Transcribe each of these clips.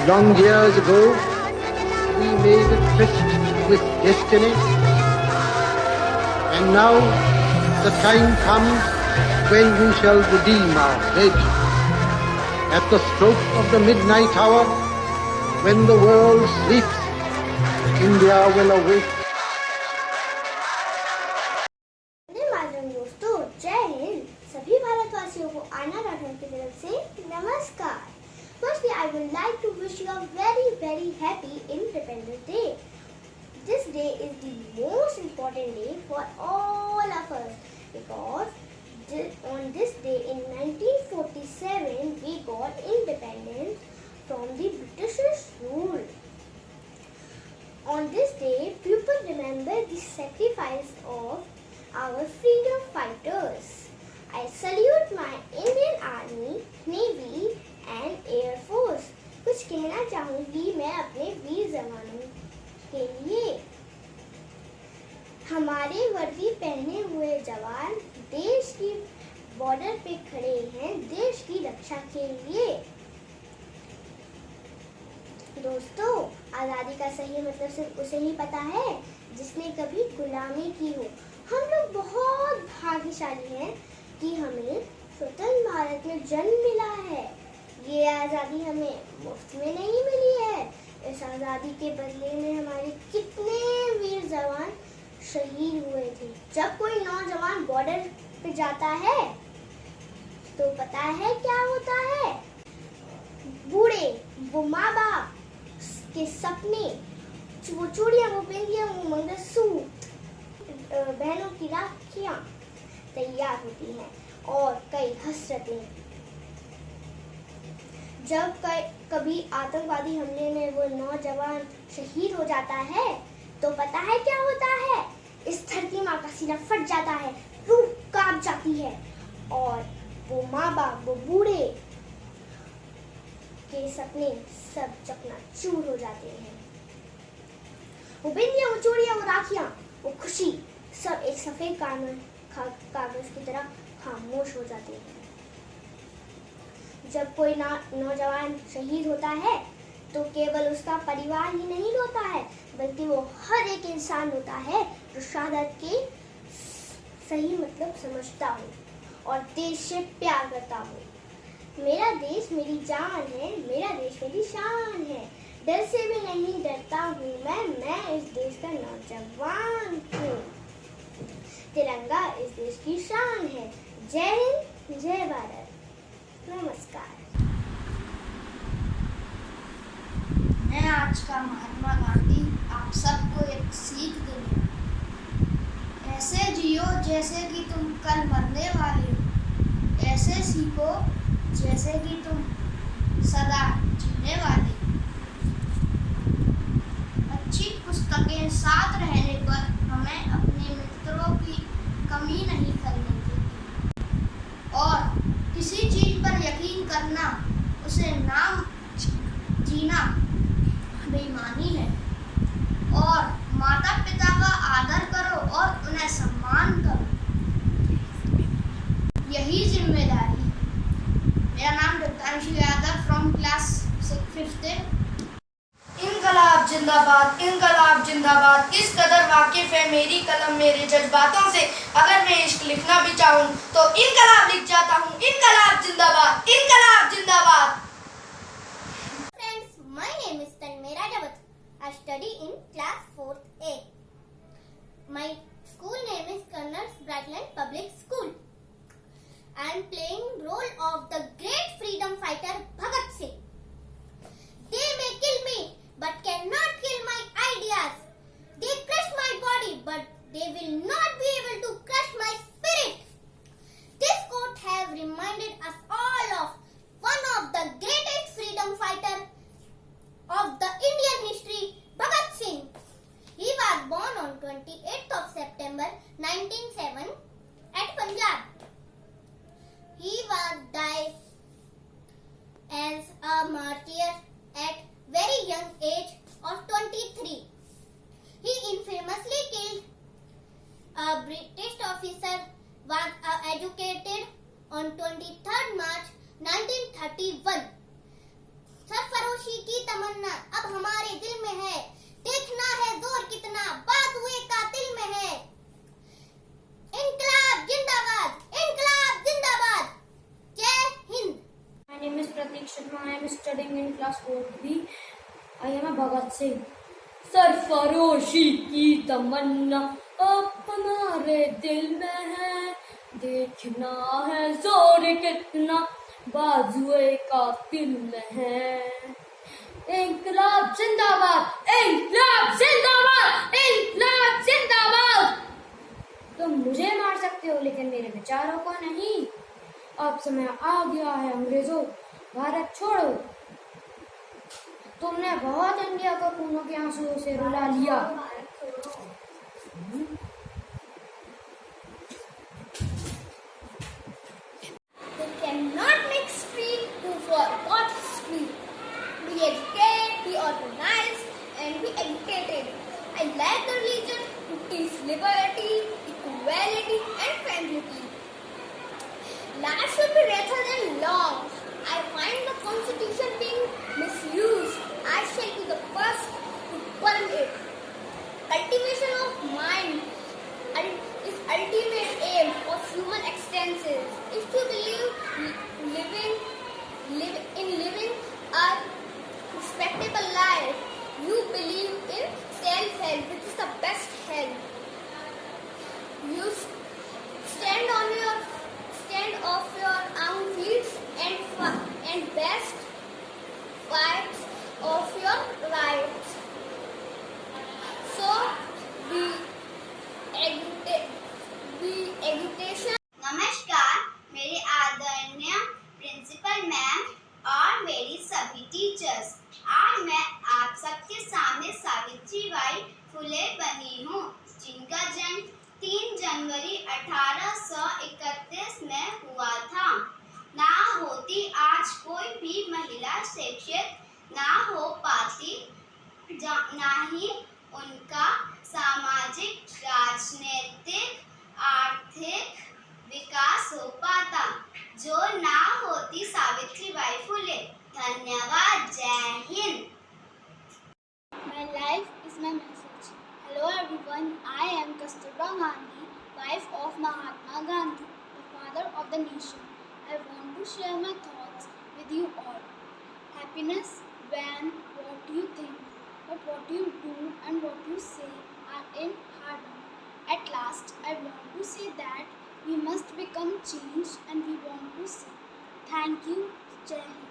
Long years ago, we made a tryst with destiny, and now the time comes when we shall redeem our pledge. At the stroke of the midnight hour, when the world sleeps, India will awake. दोस्तों, जय हिंद। सभी भारतवासियों को आना राठौर की तरफ से नमस्कार। Firstly, I would like to wish you a very happy Independence Day. This day is the most important day for all of us because on this day in 1947 we got independence from the Britishers' rule. On this day, people remember the sacrifice of our freedom fighters. I salute my Indian Army, Navy and Air Force. कुछ कहना चाहूँगी मैं अपने वीर जवानों के लिए। हमारे वर्दी पहने हुए जवान देश की बॉर्डर पे खड़े हैं देश की रक्षा के लिए। दोस्तों, आज़ादी का सही मतलब सिर्फ उसे ही पता है जिसने कभी गुलामी की हो। हम लोग बहुत भाग्यशाली हैं कि हमें स्वतंत्र भारत में जन्म मिला है। ये आज़ादी हमें मुफ्त में नहीं मिली है। इस आज़ादी के बदले में हमारे कितने वीर जवान शहीद हुए थे। जब कोई नौजवान बॉर्डर पे जाता है तो पता है क्या होता है? बूढ़े, वो माँ बाप के सपने, वो चूड़ियाँ, वो बिंदियाँ, वो मंगलसूत्र, बहनों की राखियाँ तैयार होती हैं और कई हसरतें। जब कभी आतंकवादी हमले में वो नौजवान शहीद हो जाता है तो पता है क्या होता है? इस धरती माँ का सीना फट जाता है, रूह कांप जाती है और वो माँ बाप, वो बूढ़े के सपने सब चकनाचूर हो जाते हैं। वो बिंदियाँ, वो चूड़ियाँ, वो राखियाँ, वो खुशी सब एक सफेद कागज की तरह खामोश हो जाते हैं। जब कोई नौजवान शहीद होता है तो केवल उसका परिवार ही नहीं रोता है बल्कि वो हर एक इंसान रोता है जो शहादत के सही मतलब समझता हो और देश से प्यार करता हो। मेरा देश मेरी जान है, मेरा देश मेरी शान है। डर से भी नहीं डरता हूँ मैं इस देश का नौजवान हूँ। तिरंगा इस देश की शान है। जय हिंद, जय भारत, नमस्कार। मैं आज का महात्मा गांधी आप सबको एक सीख देने ऐसे जियो जैसे कि तुम कल मरने वाले हो, ऐसे सीखो जैसे कि तुम सदा जीने वाले। अच्छी पुस्तकें साथ रहने पर हमें अपने मित्रों की कमी नहीं करनी चाहिए और किसी चीज पर यकीन करना, उसे नाम जीना बेईमानी है। और माता पिता का आदर करो और उन्हें सम्मान करो, यही जिम्मेदारी है। मेरा नाम doctor Yadav from class 5th। इनकलाब जिंदाबाद, इनकलाब जिंदाबाद। किस कदर वाकिफ है मेरी कलम मेरे जज्बातों से। अगर मैं इश्क लिखना भी चाहूँ तो इनकलाब लिख जाता हूँ। इनकलाब जिंदाबाद, इनकलाब जिंदाबाद। Friends, my name is Tanmera Jawat. I study in class 4th A. My school name is Colonel's Brightline Public School. I am playing role of the great freedom fighter Bhagat Singh. They may kill me, but cannot kill my ideas. They crush my body, but they will not be able to crush my spirit. This quote have reminded us all of one of the greatest freedom fighter of the Indian history, Bhagat Singh. He was born on 28th of September 1907 at Punjab. He was died as a martyr at very young age of 23. He infamously killed a British officer, was educated on 23rd March 1931. सरफरोशी की तमन्ना भगत सिंह। सरफरोशी की तमन्ना अब हमारे दिल में है, देखना है जोर कितना बाजुए कातिल में है। इंकलाब जिंदाबाद, इंकलाब जिंदाबाद, इंकलाब जिंदाबाद। तुम मुझे मार सकते हो लेकिन मेरे विचारों को नहीं। अब समय आ गया है अंग्रेजों, भारत छोड़ो। तुमने बहुत इंडिया को खूनों के आंसुओं से रुला लिया। They cannot make street do for God's street. Be educated, be organized, and be educated. I like the religion who teaches liberty, equality, and family. Life should be rather than long. I find the constitution being misused. I shall be the first to burn it. Cultivation of mind is ultimate aim of human existence. If you believe living a respectable life, you believe in self-help, which is the best help. You stand off your own feet and best fight of your rights. So be education. नमस्कार, मेरे आदरणीय principal ma'am और मेरी सभी teachers. आज मैं आप सबके सामने सावित्री बाई फुले बनी हूँ, जिनका जन्म 3 जनवरी 1831 में हुआ था। ना होती आज कोई भी महिला शिक्षित, ना हो पाती ना ही उनका सामाजिक, राजनीतिक, आर्थिक विकास हो पाता, जो ना होती सावित्री बाई फुले। धन्यवाद। जय Hind. My life is my message. Hello everyone, I am Kasturba Gandhi, wife of Mahatma Gandhi, the father of the nation. I want to share my thoughts with you all. Happiness when what you think, but what you do and what you say are in harmony. At last, I want to say that we must become change, and we want to say thank you, Jai Hind.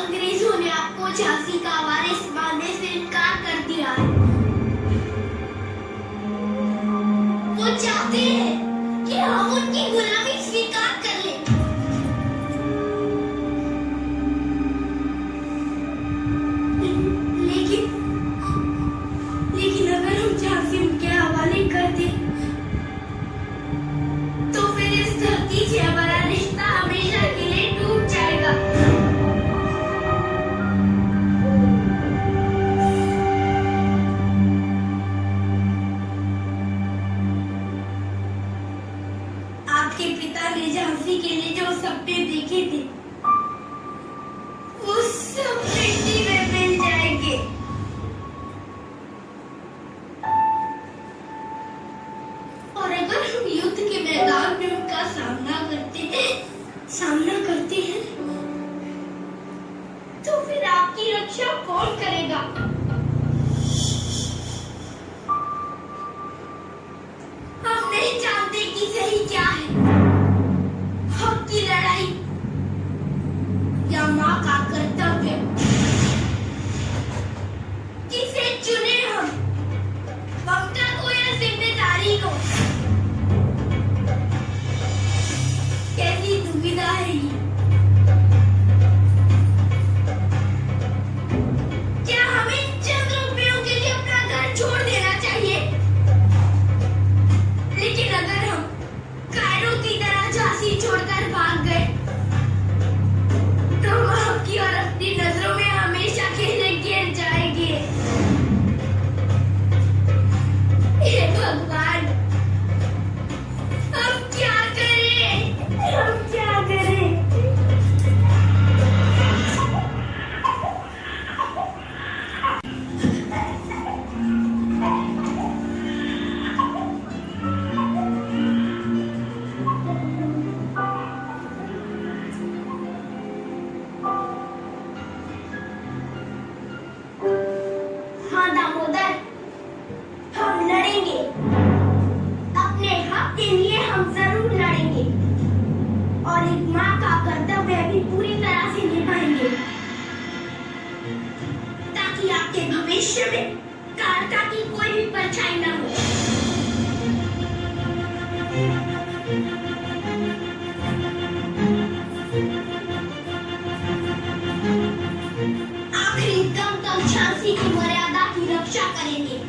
अंग्रेजों ने आपको झांसी का वारिस मानने से इनकार कर दिया है। वो चाहते हैं कि हम उनकी गुलामी स्वीकार कर लें। लेकिन अगर हम झांसी उनके हवाले कर दें, तो फिर इस धरती से हमारा रिश्ता हमेशा के लिए टूट जाएगा। आपके पिता ने झांसी के लिए जो सपने देखे थे, वो सब मिट्टी में मिल जाएंगे। और अगर हम युद्ध के मैदान में उनका सामना करते हैं, तो फिर आपकी रक्षा कौन करेगा? हम नहीं जानते कि सही क्या है, हक की लड़ाई या माँ का कर्तव्य। किसे चुने हम, ममता को या जिम्मेदारी को? कैसी दुविधा है के भविष्य में कायरता की कोई भी परछाई न हो। आखिरी दम तक झांसी की मर्यादा की रक्षा करेंगे,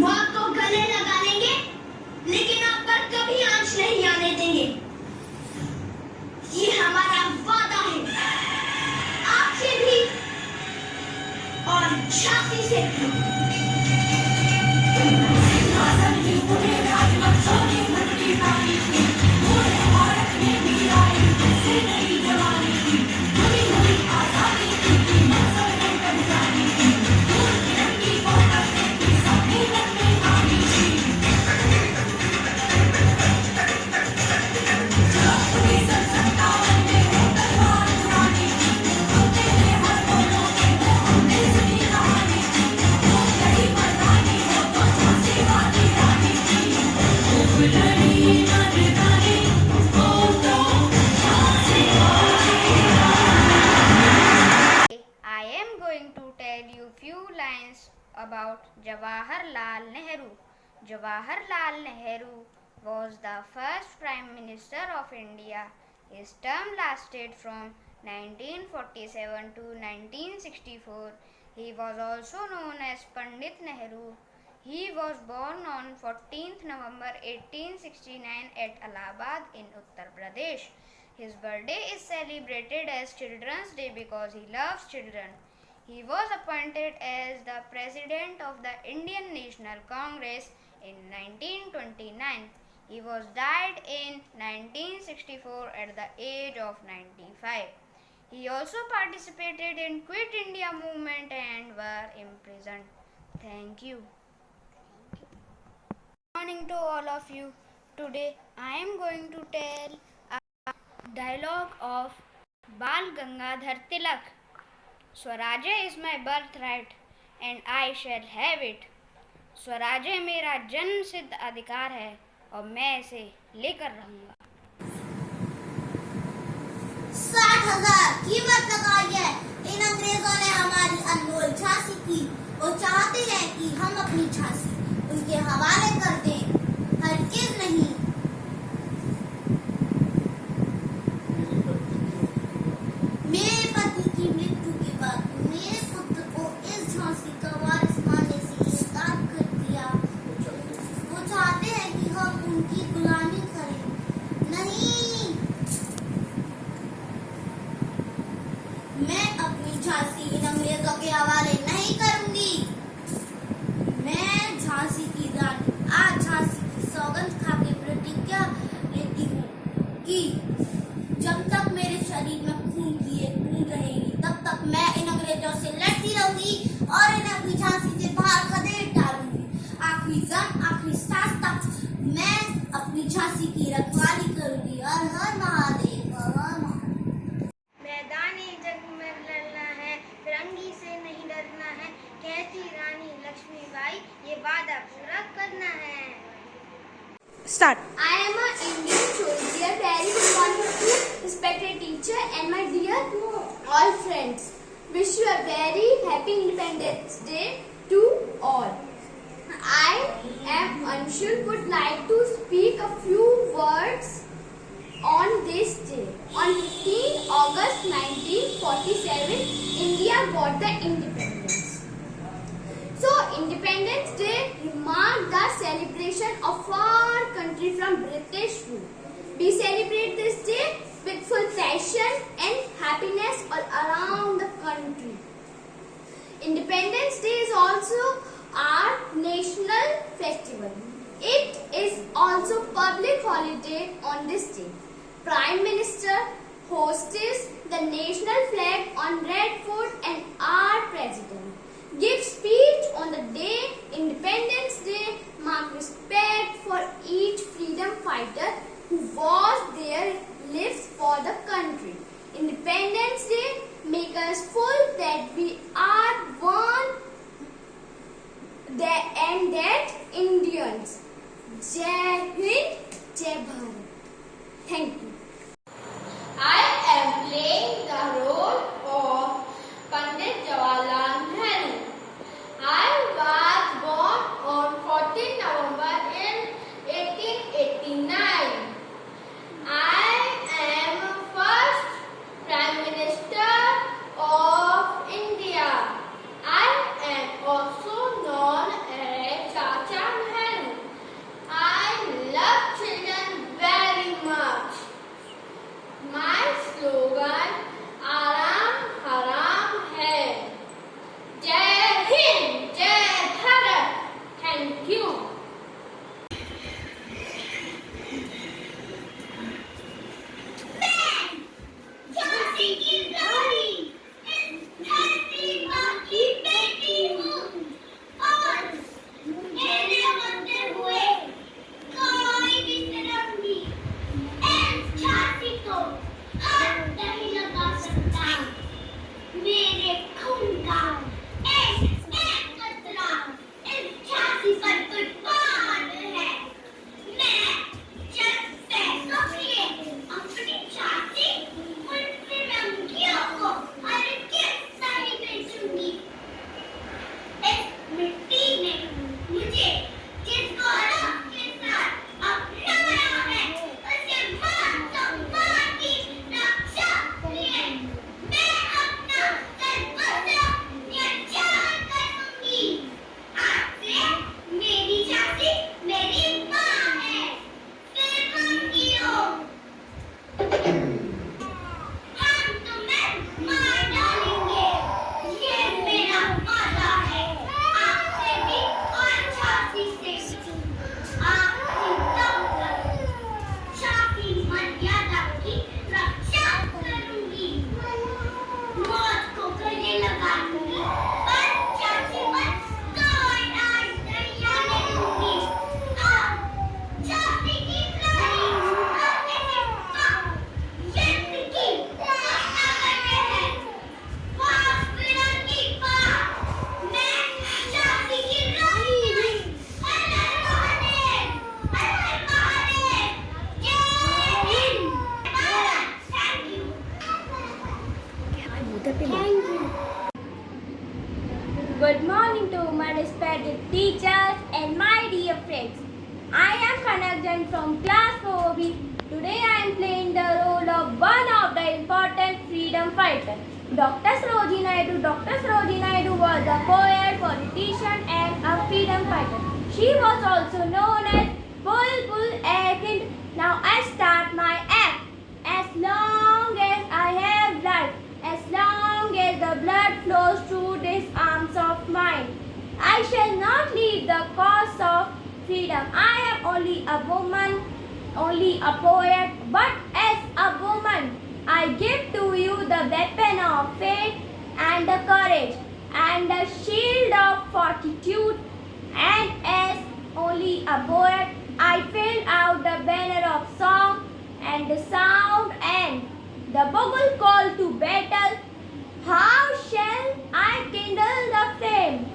मौत को गले लगा लेंगे, लेकिन आप पर कभी आंच नहीं आने देंगे। ये हमारा वादा है, आपसे भी और झांसी से भी। I am going to tell you few lines about Jawaharlal Nehru. Jawaharlal Nehru was the first Prime Minister of India. His term lasted from 1947 to 1964. He was also known as Pandit Nehru. He was born on 14th November 1869 at Allahabad in Uttar Pradesh. His birthday is celebrated as Children's Day because he loves children. He was appointed as the President of the Indian National Congress in 1929. He was died in 1964 at the age of 95. He also participated in Quit India movement and were imprisoned. Thank you. Good morning to all of you. Today I am going to tell dialogue of Bal Gangadhar Tilak. स्वराज्य is my birthright and I shall have it. स्वराज्य मेरा जन्म सिद्ध अधिकार है और मैं इसे लेकर रहूंगा। 60,000 कीमत लगाई है इन अंग्रेजों ने हमारी अनमोल झांसी की। वो चाहते हैं कि हम अपनी झांसी उनके हवाले कर दें। हरगिज़ नहीं। मेरे पति की मृत्यु के बाद मेरे पुत्र को इस झांसी का वारिस मानने से इनकार कर दिया। वो चाहते हैं कि हम उनकी गुलामी करें। नहीं, मैं अपनी झांसी इन अंग्रेजों के हवाले नहीं करूंगी। मैं झांसी की रानी आज झांसी की सौगंध खा के प्रतिज्ञा लेती हूँ कि जब तक मेरे शरीर में खून की एक बूंद रहेगी तब तक मैं इन अंग्रेजों से लड़ती रहूंगी और इन्हें अपनी झांसी से बाहर खदेड़ डालूंगी। आखिरी दम आखिरी सांस तक मैं अपनी झांसी की रखवाली करूंगी। हर हर महादेव, हर हर महादेव। मैदानी जंग में लड़ना है, फिरंगी से नहीं डरना है, कहती रानी लक्ष्मीबाई, ये वादा पूरा करना है। Start. I am an Indian soldier, very good morning to respected teacher and my dear all friends. Wish you a very happy Independence Day to all. I am Anshul, would like to speak a few words on this day. On 15 August 1947, India got the independence. So, Independence Day marked the celebration of our country from British rule. We celebrate this day with full passion and happiness all around the country. Independence Day is also our national festival. It is also public holiday on this day. Prime Minister hosts the national flag on Red Fort and our President gives speech on the day. Independence Day mark respect for each freedom fighter who was their lives for the country. Independence Day make us full that we are one and that Indians. Jai Hind, Jai Bharat. Thank you. I am playing the Thank you. Good morning to my respected teachers and my dear friends. I am Kanakjan from class 4B. Today I am playing the role of one of the important freedom fighters, Dr. Sarojini Naidu. Dr. Sarojini Naidu was a poet, politician and a freedom fighter. She was also known as Bulbul Kind. Now I start my act. As long as I have life, as long as the blood flows through these arms of mine, I shall not leave the cause of freedom. I am only a woman, only a poet, but as a woman, I give to you the weapon of faith and the courage and the shield of fortitude. And as only a poet, I filled out the banner of song and the sound and the bugle call to battle. How shall I kindle the flame?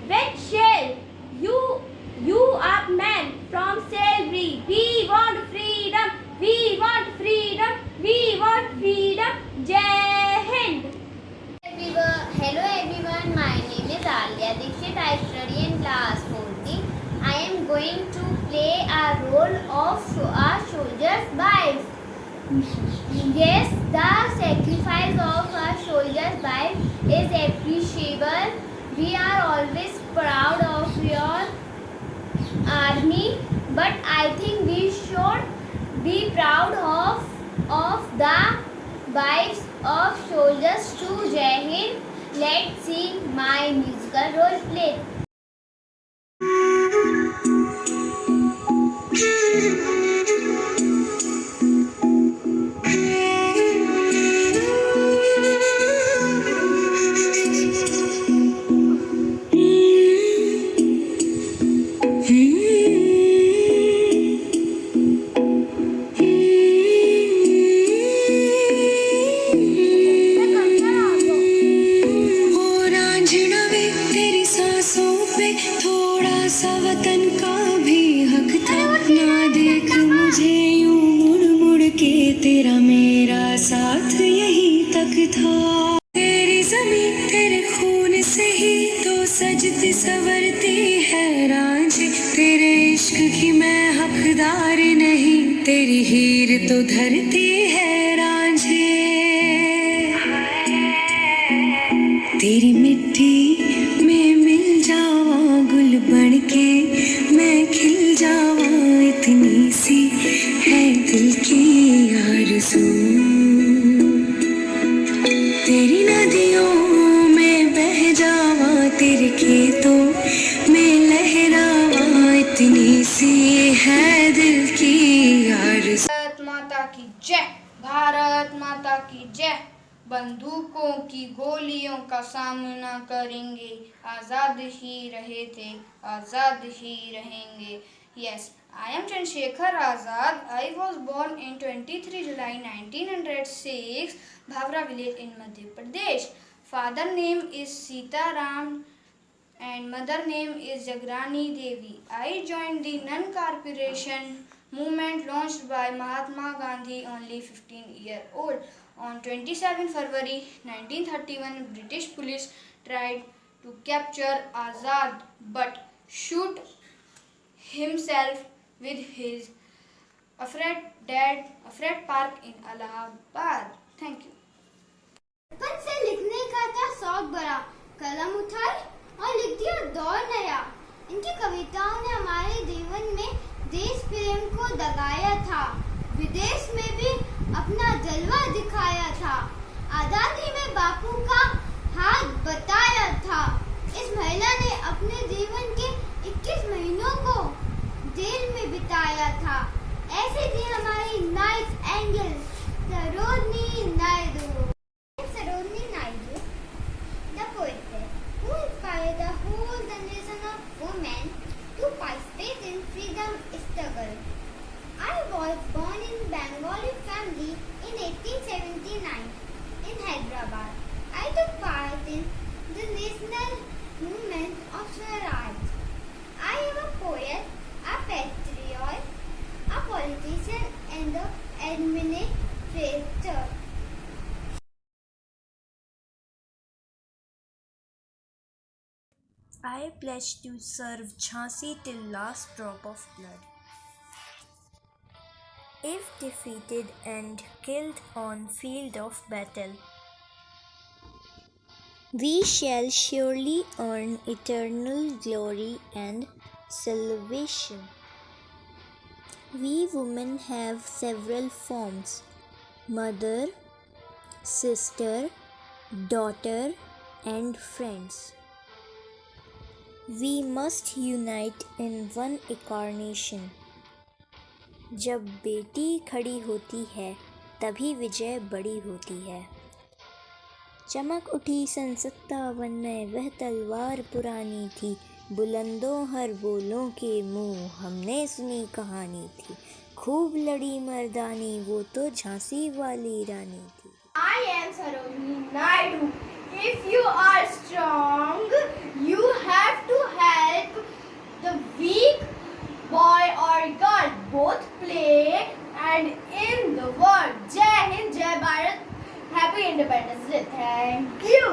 Which shall you up men from slavery? We want freedom, we want freedom, we want freedom. Jai Hind. Hello everyone, my name is Alia Dixit. I study in class 4D. I am going to play a role of a soldier's wife. Yes, the sacrifice of a soldier's wife is appreciable. We are always proud of your army, but I think we should be proud of the wives of soldiers too. Jai Hind. Let's see my musical role play. थोड़ा सा वतन का भी हक था ना, देख मुझे यूं मुड़ मुड़ के, तेरा मेरा साथ यही तक था। तेरी जमीन तेरे खून से ही तो सजती संवरती है रांझे, तेरे इश्क की मैं हकदार नहीं, तेरी हीर तो धरती है रांझे। तेरी मिट्टी में मिल जावा गुल बन के, मैं खिल जावा, इतनी सी है दिल की आरज़ू। तेरी नदियों में बह जावा, तेरे खेतों में लहरावा, इतनी सी है दिल की आरज़ू। भारत माता की जय, भारत माता की जय। बंदूकों की गोलियों का सामना करेंगे, आज़ाद ही रहे थे, आज़ाद ही रहेंगे। Yes, I am Chandrasekhar Azad. I was born in 23 July 1906, Bhavra village in Madhya Pradesh. Father name is Sitaram and mother name is Jagrani Devi. I joined the non-corporation movement launched by Mahatma Gandhi, only 15-year-old. On 27 February 1931, British police tried to capture Azad but shoot himself with his Afraid Park in Allahabad. Thank you. बचपन से लिखने का था शौक बड़ा, कलम उठाई और लिख दिया दौर नया। इनकी कविताओं ने हमारे जीवन में देश प्रेम को दगाया था, विदेश में भी अपना जलवा दिखाया था, आजादी में बापू का हाथ बताया था। इस महिला ने अपने जीवन के 21 महीनों को जेल में बिताया था। ऐसे थी हमारी night angle Sarojini Naidu. Sarojini Naidu, the poet who inspired the whole generation of women to participate in freedom struggle. I was born in Bengali family in 1879 in Hyderabad. I pledge to serve Jhansi till last drop of blood. If defeated and killed on field of battle, we shall surely earn eternal glory and salvation. We women have several forms: mother, sister, daughter, and friends. We must unite in one incarnation. जब बेटी खड़ी होती है तभी विजय बड़ी होती है। चमक उठी सन 57 में वह तलवार पुरानी थी, बुलंदों हर बोलों के मुँह हमने सुनी कहानी थी। खूब लड़ी मर्दानी वो तो झांसी वाली रानी थी। I am Sarojini Naidu. If you are strong, you have to help the weak boy or girl, both play and in the world. Jai Hind, Jai Bharat. Happy Independence Day. Thank you.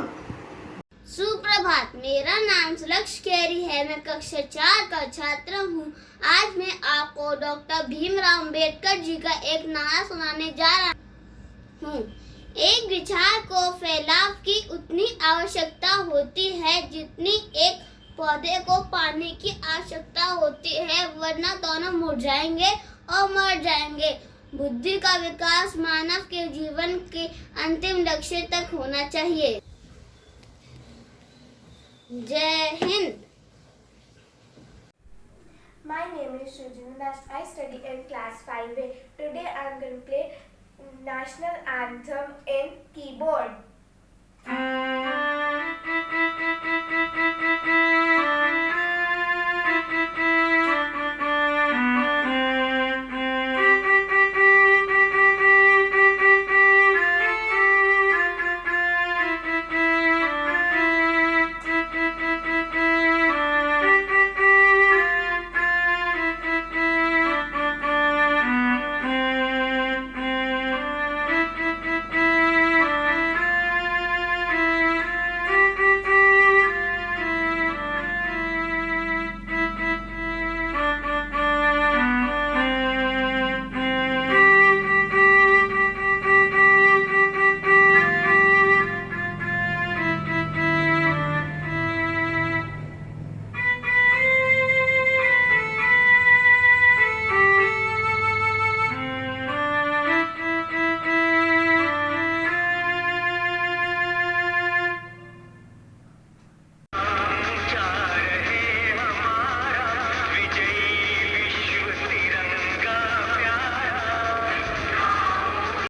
सुप्रभात, मेरा नाम लक्ष्य केरी है। मैं कक्षा 4 का छात्र हूँ। आज मैं आपको डॉक्टर भीमराव अंबेडकर जी का एक नारा सुनाने जा रहा हूँ। एक विचार को फैलाव की उतनी आवश्यकता होती है जितनी एक पौधे को पानी की आवश्यकता होती है, वरना दोनों मुरझाएंगे और मर जाएंगे। बुद्धि का विकास मानव के जीवन के अंतिम लक्ष्य तक होना चाहिए। जय Hind. My name is Sujin Das. I study in class 5A. Today I am going to play national anthem in keyboard.